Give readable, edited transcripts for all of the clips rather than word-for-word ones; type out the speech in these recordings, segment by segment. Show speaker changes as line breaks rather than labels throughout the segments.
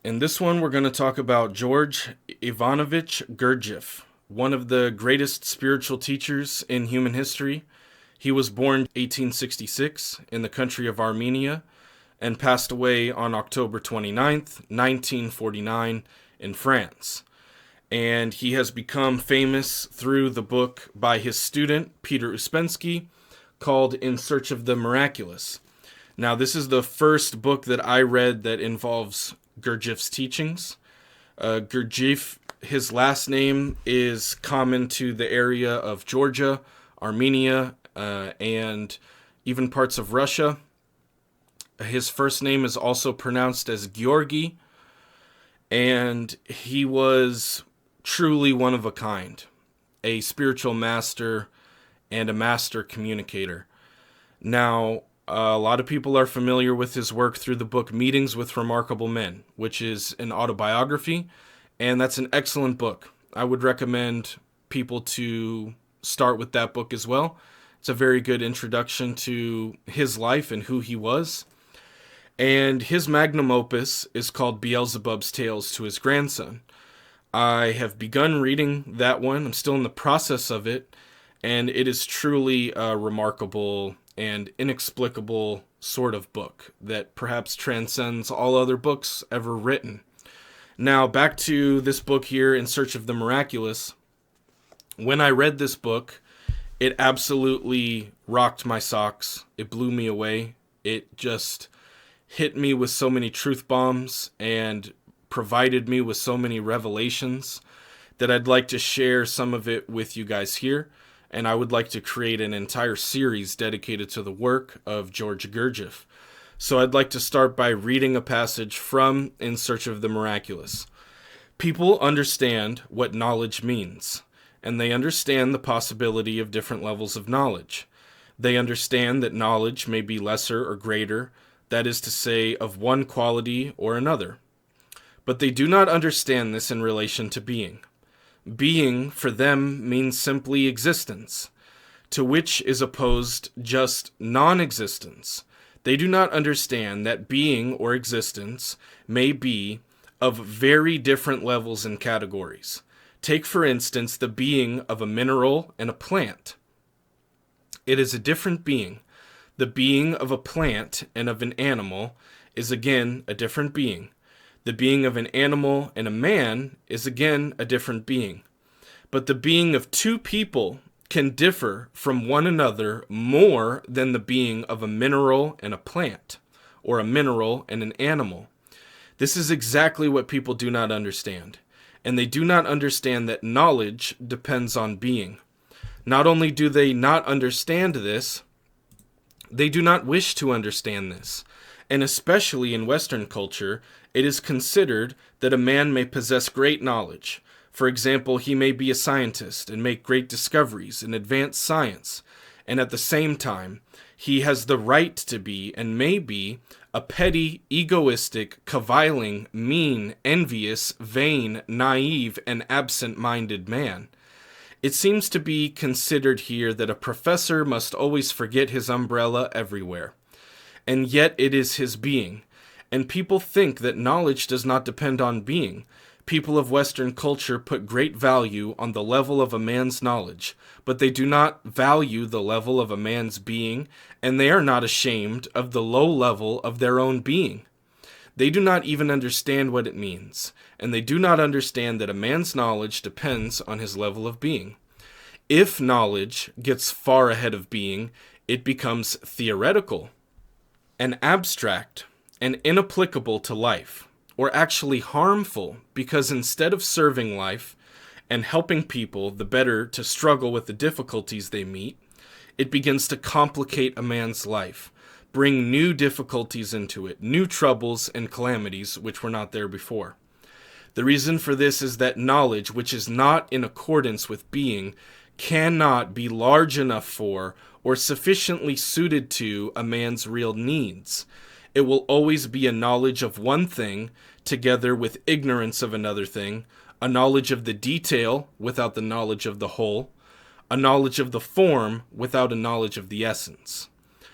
In this one, we're going to talk about George Ivanovich Gurdjieff, one of the greatest spiritual teachers in human history. He was born 1866 in the country of Armenia and passed away on October 29th, 1949 in France. And he has become famous through the book by his student, Peter Uspensky, called In Search of the Miraculous. Now, this is the first book that I read that involves Gurdjieff's teachings. Gurdjieff, his last name is common to the area of Georgia, Armenia, and even parts of Russia. His first name is also pronounced as Georgi, and he was truly one of a kind, a spiritual master and a master communicator. Now, a lot of people are familiar with his work through the book Meetings with Remarkable Men, which is an autobiography, and that's an excellent book. I would recommend people to start with that book as well. It's a very good introduction to his life and who he was. And his magnum opus is called Beelzebub's Tales to His Grandson. I have begun reading that one. I'm still in the process of it, and it is truly a remarkable and inexplicable sort of book that perhaps transcends all other books ever written. Now, back to this book here, In Search of the Miraculous. When I read this book, it absolutely rocked my socks. It blew me away. It just hit me with so many truth bombs and provided me with so many revelations that I'd like to share some of it with you guys here. And I would like to create an entire series dedicated to the work of George Gurdjieff. So I'd like to start by reading a passage from In Search of the Miraculous. People understand what knowledge means, and they understand the possibility of different levels of knowledge. They understand that knowledge may be lesser or greater, that is to say, of one quality or another. But they do not understand this in relation to being. Being, for them, means simply existence, to which is opposed just non-existence. They do not understand that being or existence may be of very different levels and categories. Take, for instance, the being of a mineral and a plant. It is a different being. The being of a plant and of an animal is again a different being. The being of an animal and a man is again a different being. But the being of two people can differ from one another more than the being of a mineral and a plant, or a mineral and an animal. This is exactly what people do not understand. And they do not understand that knowledge depends on being. Not only do they not understand this, they do not wish to understand this. And especially in Western culture, it is considered that a man may possess great knowledge. For example, he may be a scientist and make great discoveries in advanced science, and at the same time, he has the right to be and may be a petty, egoistic, caviling, mean, envious, vain, naive, and absent-minded man. It seems to be considered here that a professor must always forget his umbrella everywhere. And yet it is his being. And people think that knowledge does not depend on being. People of Western culture put great value on the level of a man's knowledge, but they do not value the level of a man's being, and they are not ashamed of the low level of their own being. They do not even understand what it means, and they do not understand that a man's knowledge depends on his level of being. If knowledge gets far ahead of being, it becomes theoretical and abstract and inapplicable to life, or actually harmful, because instead of serving life and helping people the better to struggle with the difficulties they meet, it begins to complicate a man's life, bring new difficulties into it, new troubles and calamities which were not there before. The reason for this is that knowledge, which is not in accordance with being, cannot be large enough for or sufficiently suited to a man's real needs. It will always be a knowledge of one thing together with ignorance of another thing, a knowledge of the detail without the knowledge of the whole, a knowledge of the form without a knowledge of the essence.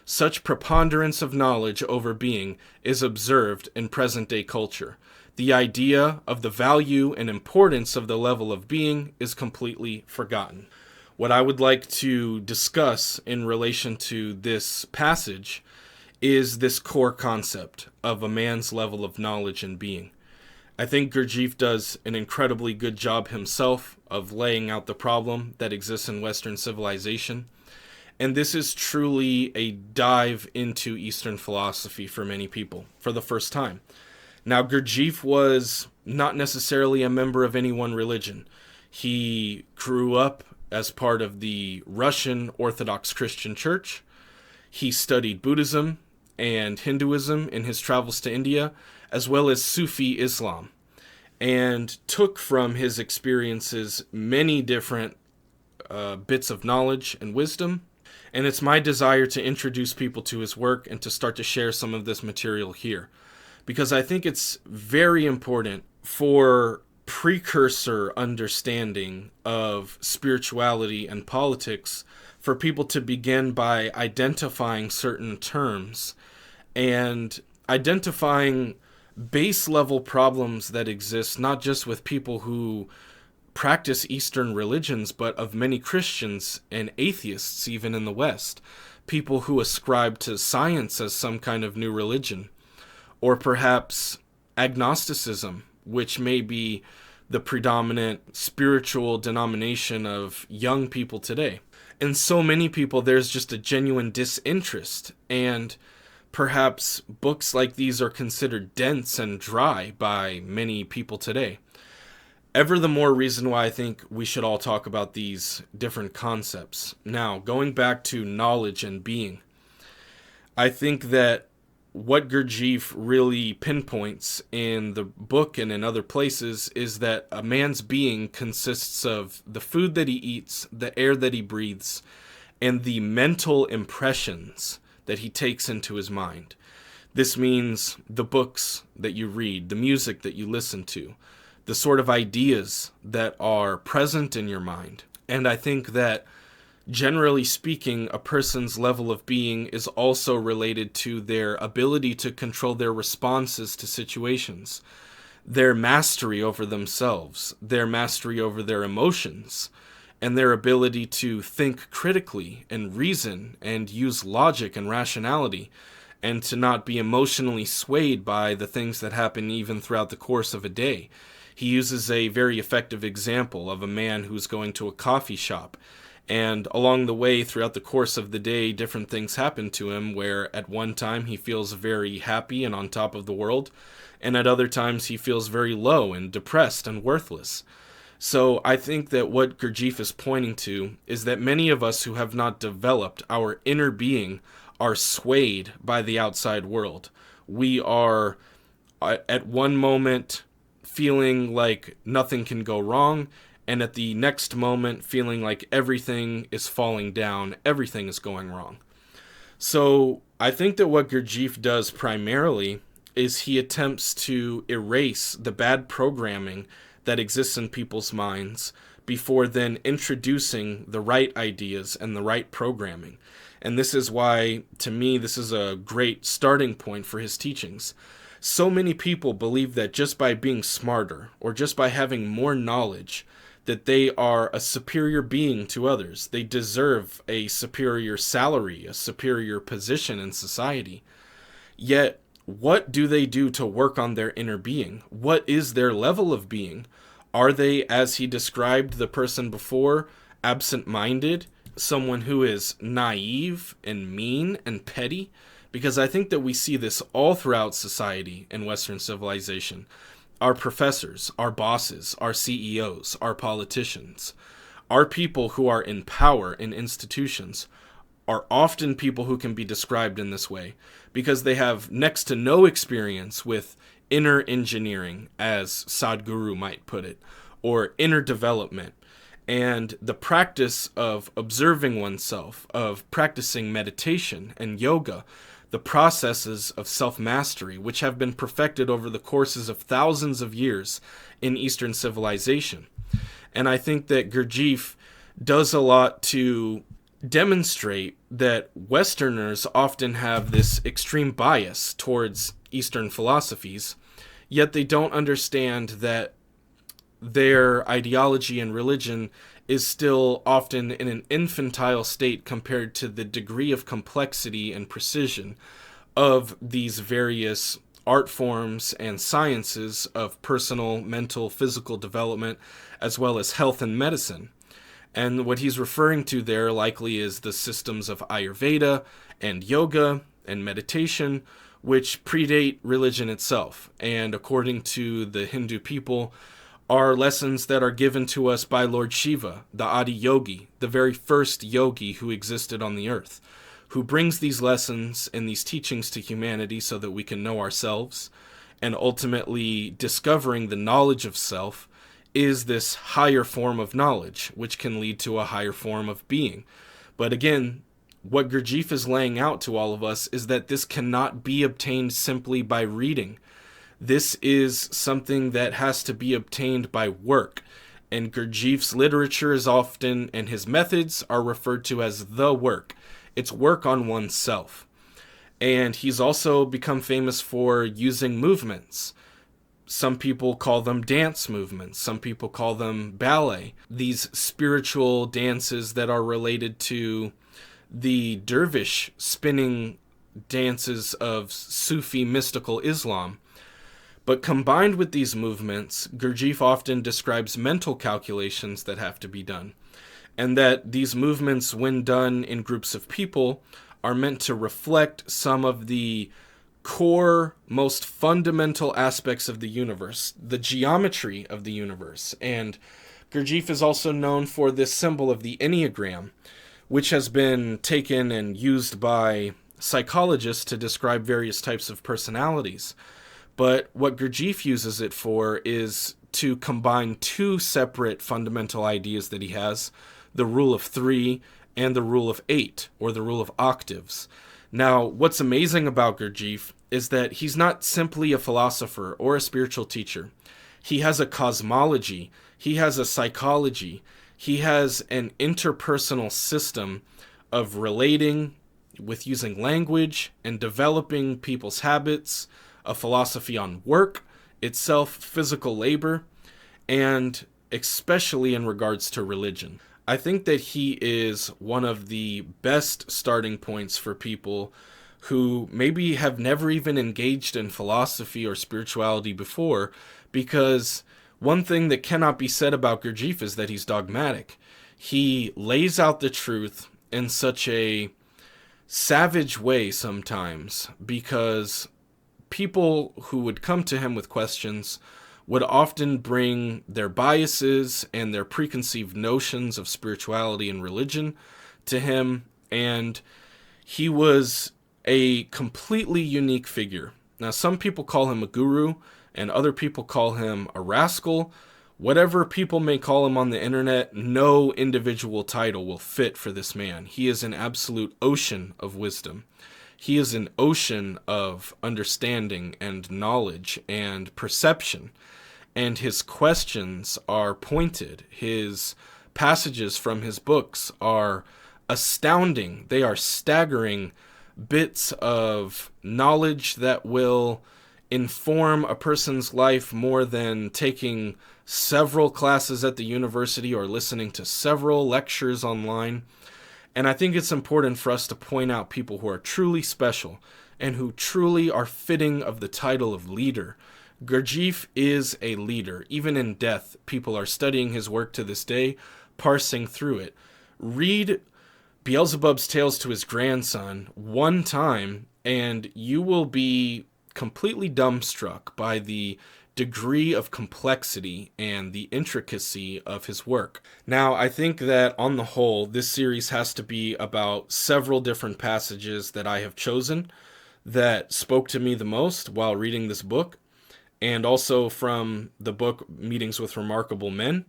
Such preponderance of knowledge over being is observed in present-day culture. The idea of the value and importance of the level of being is completely forgotten. What I would like to discuss in relation to this passage is this core concept of a man's level of knowledge and being. I think Gurdjieff does an incredibly good job himself of laying out the problem that exists in Western civilization. And this is truly a dive into Eastern philosophy for many people for the first time. Now, Gurdjieff was not necessarily a member of any one religion. He grew up as part of the Russian Orthodox Christian Church. He studied Buddhism and Hinduism in his travels to India, as well as Sufi Islam, and took from his experiences many different bits of knowledge and wisdom. And it's my desire to introduce people to his work and to start to share some of this material here, because I think it's very important for precursor understanding of spirituality and politics for people to begin by identifying certain terms and identifying base level problems that exist, not just with people who practice Eastern religions, but of many Christians and atheists, even in the West. People who ascribe to science as some kind of new religion, or perhaps agnosticism, which may be the predominant spiritual denomination of young people today. And so many people, there's just a genuine disinterest, and perhaps books like these are considered dense and dry by many people today. Ever the more reason why I think we should all talk about these different concepts. Now, going back to knowledge and being, I think that what Gurdjieff really pinpoints in the book and in other places is that a man's being consists of the food that he eats, the air that he breathes, and the mental impressions that he takes into his mind. This means the books that you read, the music that you listen to, the sort of ideas that are present in your mind. And I think that, generally speaking, a person's level of being is also related to their ability to control their responses to situations, their mastery over themselves, their mastery over their emotions, and their ability to think critically and reason and use logic and rationality, and to not be emotionally swayed by the things that happen even throughout the course of a day. He uses a very effective example of a man who's going to a coffee shop, and along the way, throughout the course of the day, different things happen to him where at one time he feels very happy and on top of the world, and at other times he feels very low and depressed and worthless. So I think that what Gurdjieff is pointing to is that many of us who have not developed our inner being are swayed by the outside world. We are at one moment feeling like nothing can go wrong, and at the next moment feeling like everything is falling down, everything is going wrong. So I think that what Gurdjieff does primarily is he attempts to erase the bad programming that exists in people's minds before then introducing the right ideas and the right programming. And this is why, to me, this is a great starting point for his teachings. So many people believe that just by being smarter or just by having more knowledge, that they are a superior being to others. They deserve a superior salary, a superior position in society. Yet, what do they do to work on their inner being? What is their level of being? Are they, as he described the person before, absent-minded, someone who is naive and mean and petty? Because I think that we see this all throughout society in Western civilization. Our professors, our bosses, our CEOs, our politicians, our people who are in power in institutions are often people who can be described in this way because they have next to no experience with inner engineering, as Sadhguru might put it, or inner development, and the practice of observing oneself, of practicing meditation and yoga, the processes of self-mastery, which have been perfected over the courses of thousands of years in Eastern civilization. And I think that Gurdjieff does a lot to demonstrate that Westerners often have this extreme bias towards Eastern philosophies, yet they don't understand that their ideology and religion is still often in an infantile state compared to the degree of complexity and precision of these various art forms and sciences of personal, mental, physical development, as well as health and medicine. And what he's referring to there likely is the systems of Ayurveda and yoga and meditation, which predate religion itself. And according to the Hindu people, are lessons that are given to us by Lord Shiva, the Adi Yogi, the very first yogi who existed on the earth, who brings these lessons and these teachings to humanity so that we can know ourselves, and ultimately discovering the knowledge of self is this higher form of knowledge, which can lead to a higher form of being. But again, what Gurdjieff is laying out to all of us is that this cannot be obtained simply by reading. This is something that has to be obtained by work. And Gurdjieff's literature is often, and his methods are referred to as the work. It's work on oneself. And he's also become famous for using movements. Some people call them dance movements. Some people call them ballet. These spiritual dances that are related to the dervish spinning dances of Sufi mystical Islam. But combined with these movements, Gurdjieff often describes mental calculations that have to be done, and that these movements, when done in groups of people, are meant to reflect some of the core, most fundamental aspects of the universe, the geometry of the universe. And Gurdjieff is also known for this symbol of the Enneagram, which has been taken and used by psychologists to describe various types of personalities. But what Gurdjieff uses it for is to combine two separate fundamental ideas that he has, the rule of 3 and the rule of 8, or the rule of octaves. Now, what's amazing about Gurdjieff is that he's not simply a philosopher or a spiritual teacher. He has a cosmology, he has a psychology, he has an interpersonal system of relating with using language and developing people's habits, a philosophy on work itself, physical labor, and especially in regards to religion. I think that he is one of the best starting points for people who maybe have never even engaged in philosophy or spirituality before, because one thing that cannot be said about Gurdjieff is that he's dogmatic. He lays out the truth in such a savage way sometimes, because people who would come to him with questions would often bring their biases and their preconceived notions of spirituality and religion to him, and he was a completely unique figure. Now, some people call him a guru, and other people call him a rascal. Whatever people may call him on the internet, no individual title will fit for this man. He is an absolute ocean of wisdom. He is an ocean of understanding and knowledge and perception. And his questions are pointed. His passages from his books are astounding. They are staggering bits of knowledge that will inform a person's life more than taking several classes at the university or listening to several lectures online. And I think it's important for us to point out people who are truly special and who truly are fitting of the title of leader. Gurdjieff is a leader. Even in death, people are studying his work to this day, parsing through it. Read Beelzebub's Tales to his grandson one time, and you will be completely dumbstruck by the degree of complexity and the intricacy of his work. Now, I think that on the whole, this series has to be about several different passages that I have chosen that spoke to me the most while reading this book, and also from the book Meetings with Remarkable Men,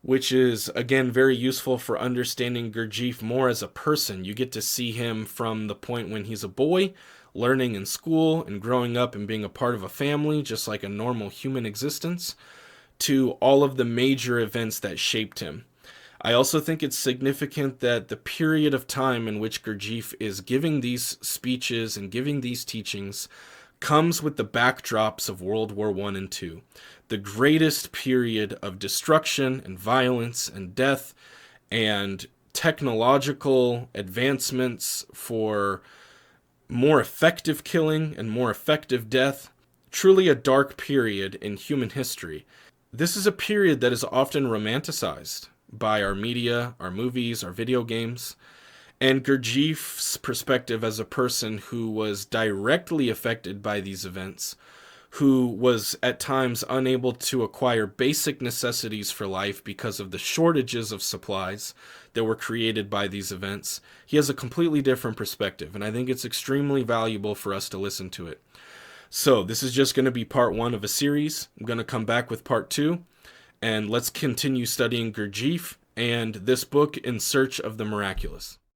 which is, again, very useful for understanding Gurdjieff more as a person. You get to see him from the point when he's a boy, learning in school and growing up and being a part of a family, just like a normal human existence, to all of the major events that shaped him. I also think it's significant that the period of time in which Gurdjieff is giving these speeches and giving these teachings comes with the backdrops of World War I and II, the greatest period of destruction and violence and death and technological advancements for more effective killing and more effective death. Truly a dark period in human history. This is a period that is often romanticized by our media, our movies, our video games. And Gurdjieff's perspective as a person who was directly affected by these events, who was at times unable to acquire basic necessities for life because of the shortages of supplies that were created by these events, he has a completely different perspective, and I think it's extremely valuable for us to listen to it. So this is just going to be part 1 of a series. I'm going to come back with part 2, and let's continue studying Gurdjieff and this book, In Search of the Miraculous.